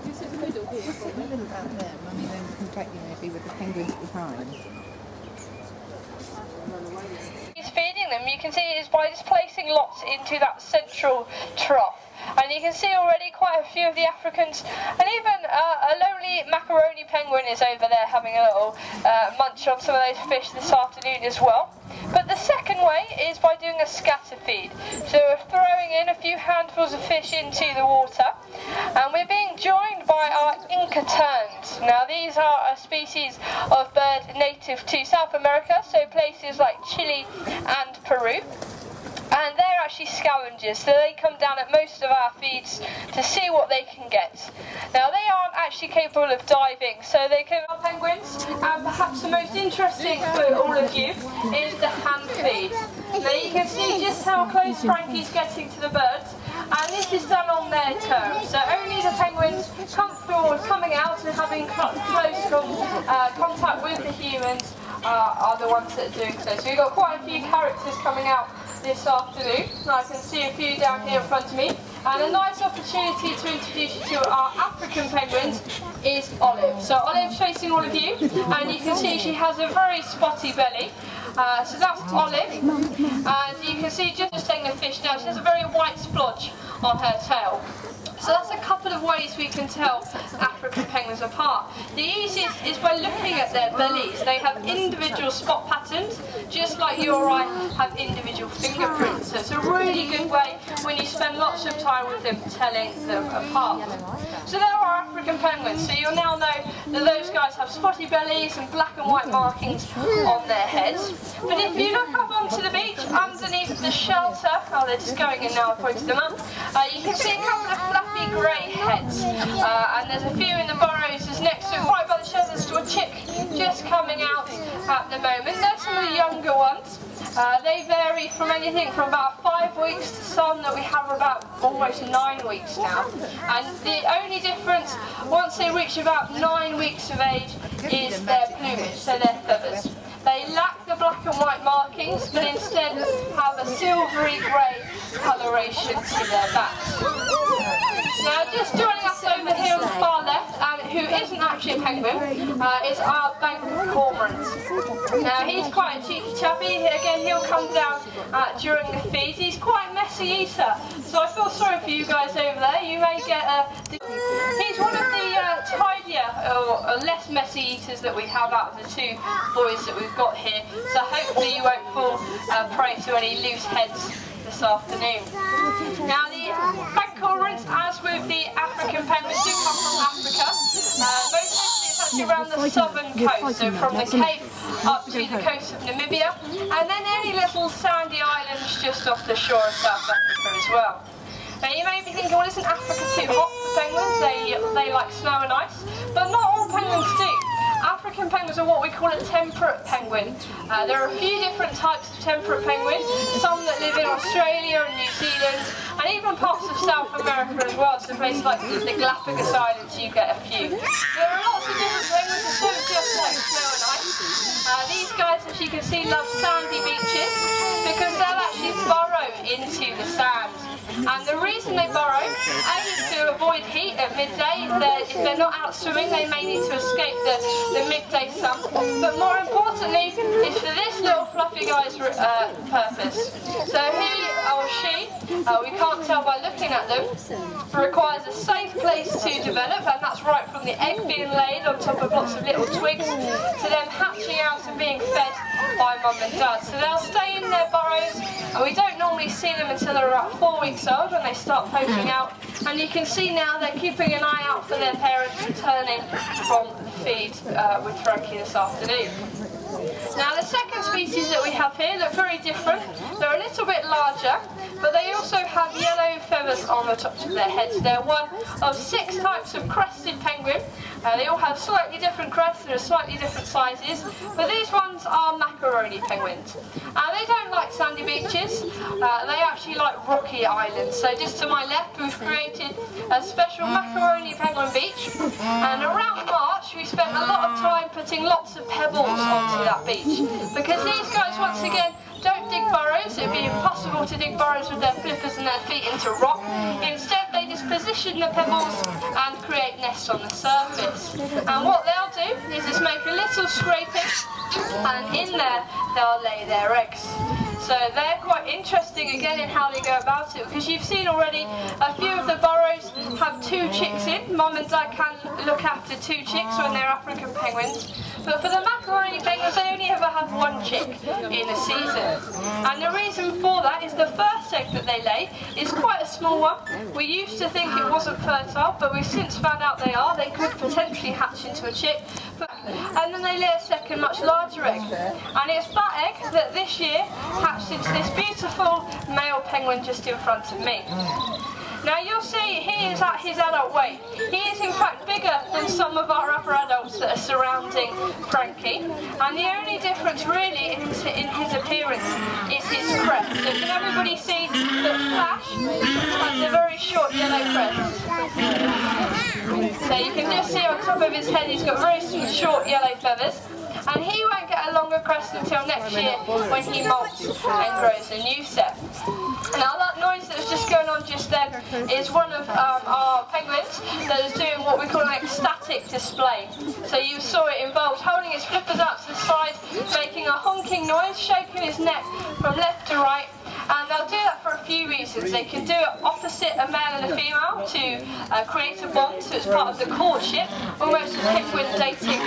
Just a little about them. I mean, then contracting maybe with the penguins behind. He's feeding them. You can see it's by just placing lots into that central trough. And you can see already quite a few of the Africans, and even a lonely macaroni penguin is over there having a little munch on some of those fish this afternoon as well. But the second way is by doing a scatter feed. So we're throwing in a few handfuls of fish into the water, and we're being joined by our Inca terns. Now these are a species of bird native to South America, so places like Chile and Peru. And they're actually scavengers, so they come down at most of our feeds to see what they can get. Now they aren't actually capable of diving, so they can our penguins, and perhaps the most interesting for all of you is the hand feed. Now you can see just how close Frankie's getting to the birds, and this is done on their terms. So only the penguins comfortable coming out and having close contact with the humans are the ones that are doing so. So we've got quite a few characters coming out this afternoon. I can see a few down here in front of me, and a nice opportunity to introduce you to our African penguins is Olive. So Olive's facing all of you, and you can see she has a very spotty belly. So that's Olive, and you can see just taking a fish now, she has a very white splodge on her tail. So that's a couple of ways we can tell African penguins apart. The easiest is by looking at their bellies. They have individual spot patterns, just like you or I have individual fingerprints. So it's a really good way when you spend lots of time with them telling them apart. So there are African penguins. So you'll now know that those guys have spotty bellies and black and white markings on their heads. But if you look up onto the beach, underneath the shelter, oh they're just going in now, I pointed them up, you can see a couple of fluffy grey heads, and there's a few in the burrows just next to it, right by the shelters, to a chick just coming out at the moment. There's some of the younger ones. They vary from anything from about 5 weeks to some that we have about almost 9 weeks now. And the only difference, once they reach about 9 weeks of age, is their plumage, so their feathers. They lack the black and white markings, but instead have a silvery grey coloration to their backs. Now, just joining us over here on the far left, who isn't actually a penguin, is our bank cormorant. Now, he's quite a cheeky chappy. Again, he'll come down during the feed. He's quite a messy eater, so I feel sorry for you guys over there. You may get he's one of the tidier or less messy eaters that we have out of the two boys that we've got here, so hopefully you won't fall prey to any loose heads this afternoon. Now the bank cormorants, as with the African penguins, do come from Africa. Most mostly it's actually around the southern coast, so from the Cape up to the coast of Namibia, and then any little sandy islands just off the shore of South Africa as well. Now you may be thinking, well, isn't Africa too hot for penguins? They like snow and ice, but not all penguins do. African penguins are what we call a temperate penguin. There are a few different types of temperate penguins, some that live in Australia and New Zealand, and even parts of South America as well, so places like the Galapagos Islands you get a few. There are lots of different penguins that don't just like snow and ice. These guys, as you can see, love sandy beaches because they'll actually burrow into the sand. And the reason they burrow, A, is to avoid heat at midday. If they're not out swimming, they may need to escape the midday sun. But more importantly, it's for this little fluffy guy's purpose. So he or she, we can't tell by looking at them, requires a safe place to develop, and that's right from the egg being laid on top of lots of little twigs to them hatching out and being fed by mum and dad. So they'll stay in their burrows, and we don't normally see them until they're about 4 weeks old when they start poking out. And you can see now they're keeping an eye out for their parents returning from the feed with Frankie this afternoon. Now the second species that we have here look very different. They're a little bit larger, but they also have yellow feathers on the tops of their heads. They're one of 6 types of crested penguin. They all have slightly different crests, they're slightly different sizes, but these ones are macaroni penguins. They don't like sandy beaches, they actually like rocky islands. So just to my left we've created a special macaroni penguin beach, and around March we spent a lot of time putting lots of pebbles onto that beach, because these guys once again don't dig burrows. It would be impossible to dig burrows with their flippers and their feet into rock. Instead they just position the pebbles and create nests on the surface. And what they'll do is just make a little scraping, and in there they'll lay their eggs. So they're quite interesting again in how they go about it, because you've seen already a few of the burrows have 2 chicks in. Mum and Dad can look after 2 chicks when they're African penguins. But for the macaroni penguins, they only ever have 1 chick in a season. And the reason for that is the first egg that they lay is quite a small one. We used to think it wasn't fertile, but we've since found out they are. They could potentially hatch into a chick. And then they lay a second, much larger egg. And it's that egg that this year hatched into this beautiful male penguin just in front of me. Now you'll see he is at his adult weight. He is in fact bigger than some of our other adults that are surrounding Frankie. And the only difference really in his appearance is his crest. So can everybody see that Flash has a very short yellow crest? So you can just see on top of his head he's got very short yellow feathers. And he won't get a longer crest until next year when he molts and grows a new set. Now that noise that was just going on just then is one of our penguins that is doing what we call an ecstatic display. So you saw it involved holding his flippers out to the side, making a honking noise, shaking his neck from left to right. And they'll do that for a few reasons. They can do it opposite a male and a female to create a bond, so it's part of the courtship, almost a penguin dating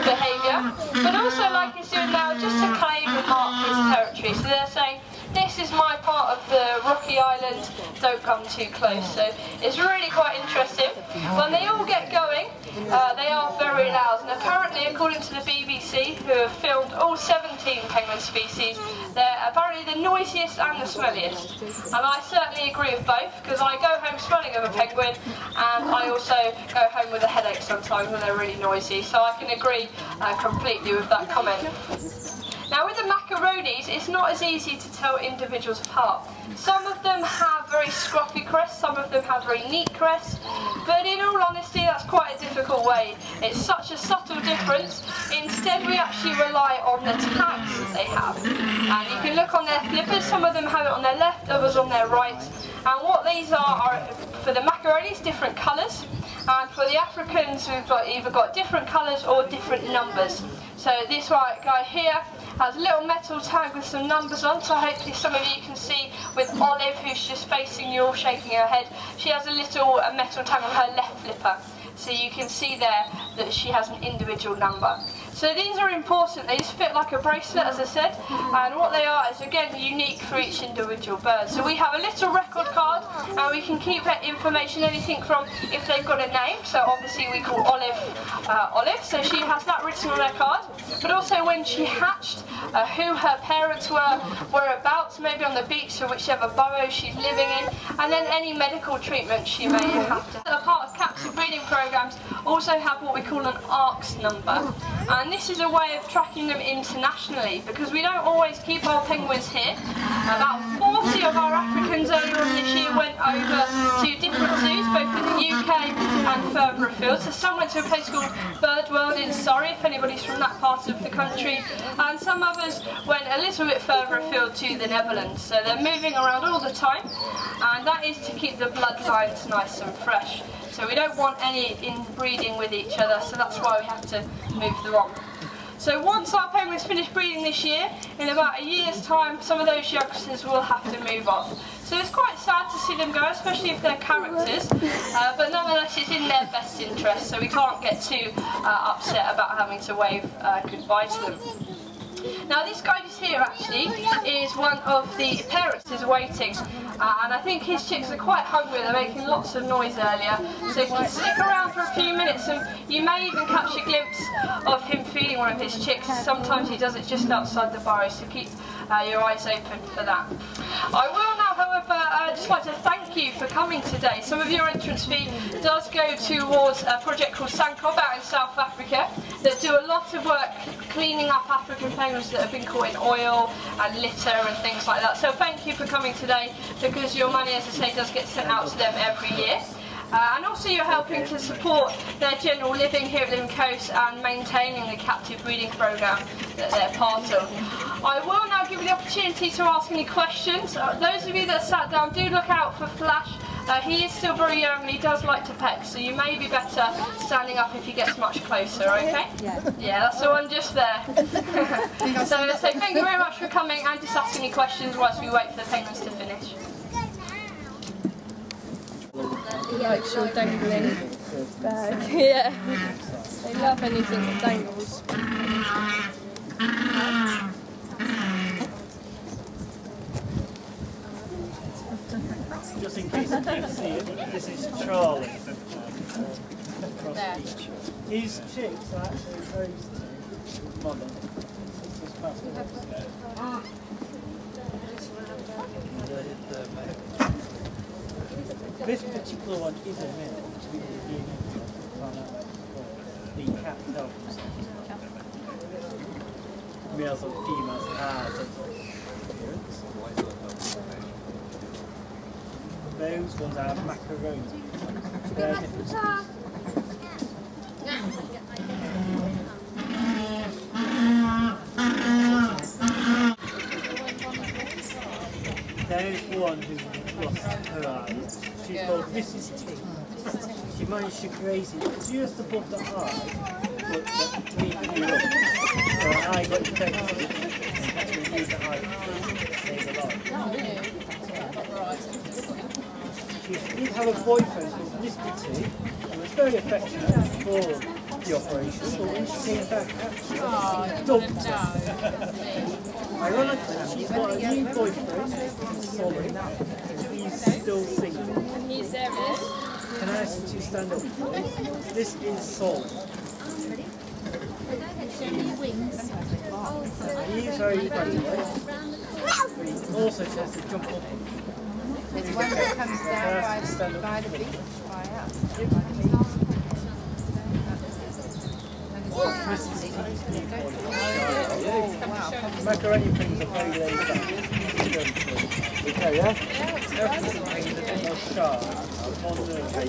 behaviour. But also, like he's doing now, just to claim and mark his territory. So they're saying, this is my part of the rocky island, don't come too close. So it's really quite interesting. When they all get going, they are very loud. And apparently, according to the BBC, who have filmed all 17 penguin species, they're apparently the noisiest and the smelliest. And I certainly agree with both, because I go home smelling of a penguin, and I also go home with a headache sometimes when they're really noisy. So I can agree completely with that comment. Now with the macaronis, it's not as easy to tell individuals apart. Some of them have very scruffy crests, some of them have very neat crests, but in all honesty that's quite a difficult way. It's such a subtle difference. Instead we actually rely on the tags that they have. And you can look on their flippers, some of them have it on their left, others on their right. And what these are for the macaronis, different colours. And for the Africans, we've either got different colours or different numbers. So this guy here has a little metal tag with some numbers on, so hopefully some of you can see with Olive, who's just facing you all shaking her head. She has a little metal tag on her left flipper, so you can see there that she has an individual number. So these are important, they just fit like a bracelet, as I said, and what they are is again unique for each individual bird. So we have a little record card, and we can keep that information, anything from if they've got a name, so obviously we call Olive Olive, so she has that written on her card, but also when she hatched, who her parents were, whereabouts, maybe on the beach or whichever burrow she's living in, and then any medical treatment she may have to. A part of captive breeding programs also have what we call an ARCS number. And this is a way of tracking them internationally, because we don't always keep our penguins here. About 40 of our Africans earlier on this year went over to different zoos, both in the UK and further afield. So some went to a place called Bird World in Surrey, if anybody's from that part of the country, and some others went a little bit further afield to the Netherlands. So they're moving around all the time, and that is to keep the bloodlines nice and fresh. So we don't want any inbreeding with each other, so that's why we have to move them on. So once our penguins finish breeding this year, in about a year's time, some of those youngsters will have to move on. So it's quite sad to see them go, especially if they're characters, but nonetheless it's in their best interest, so we can't get too upset about having to wave goodbye to them. Now this guy just here actually is one of the parents who's waiting, and I think his chicks are quite hungry, they're making lots of noise earlier, so you can stick around for a few minutes and you may even catch a glimpse of him feeding one of his chicks. Sometimes he does it just outside the burrow, so keep your eyes open for that. I will now, however, just like to thank you for coming today. Some of your entrance fee does go towards a project called Sankob out in South Africa that do a lot of work cleaning up African penguins that have been caught in oil and litter and things like that. So thank you for coming today, because your money, as I say, does get sent out to them every year. And also you're helping to support their general living here at Living Coast and maintaining the captive breeding programme that they're part of. I will now give you the opportunity to ask any questions. Those of you that sat down, do look out for Flash He is still very young and he does like to peck, so you may be better standing up if he gets much closer, okay? Yeah, that's the one just there. So thank you very much for coming and just asking me questions whilst we wait for the penguins to finish. He likes your dangling bag. Yeah. They love anything that dangles. Just in case you can see it, this is Charlie across the beach. His chicks are actually raised to his mother. Just past this particular one is a male, which we can the cat helps. Males and females have appearance. Those ones are macaroni. They're different species. There's one who's lost her eyes. She's called Mrs. T. She managed to graze it just above the eye, but we grew up. So her eye got infected and had to remove the eye to save her life. She did have a boyfriend called Mr. T, who was very affectionate before the operation, but when she came back, actually, she dumped her. Ironically, she's got a new boyfriend, Solly, and he's still single. He's serious. Can I ask you to stand up, please? This is Solly. He is very friendly, but he also tends to jump up. There's one that comes down by the beach by us. Macaroni things are very laid back. Okay, yeah? Everything is a bit more sharp, more nervous.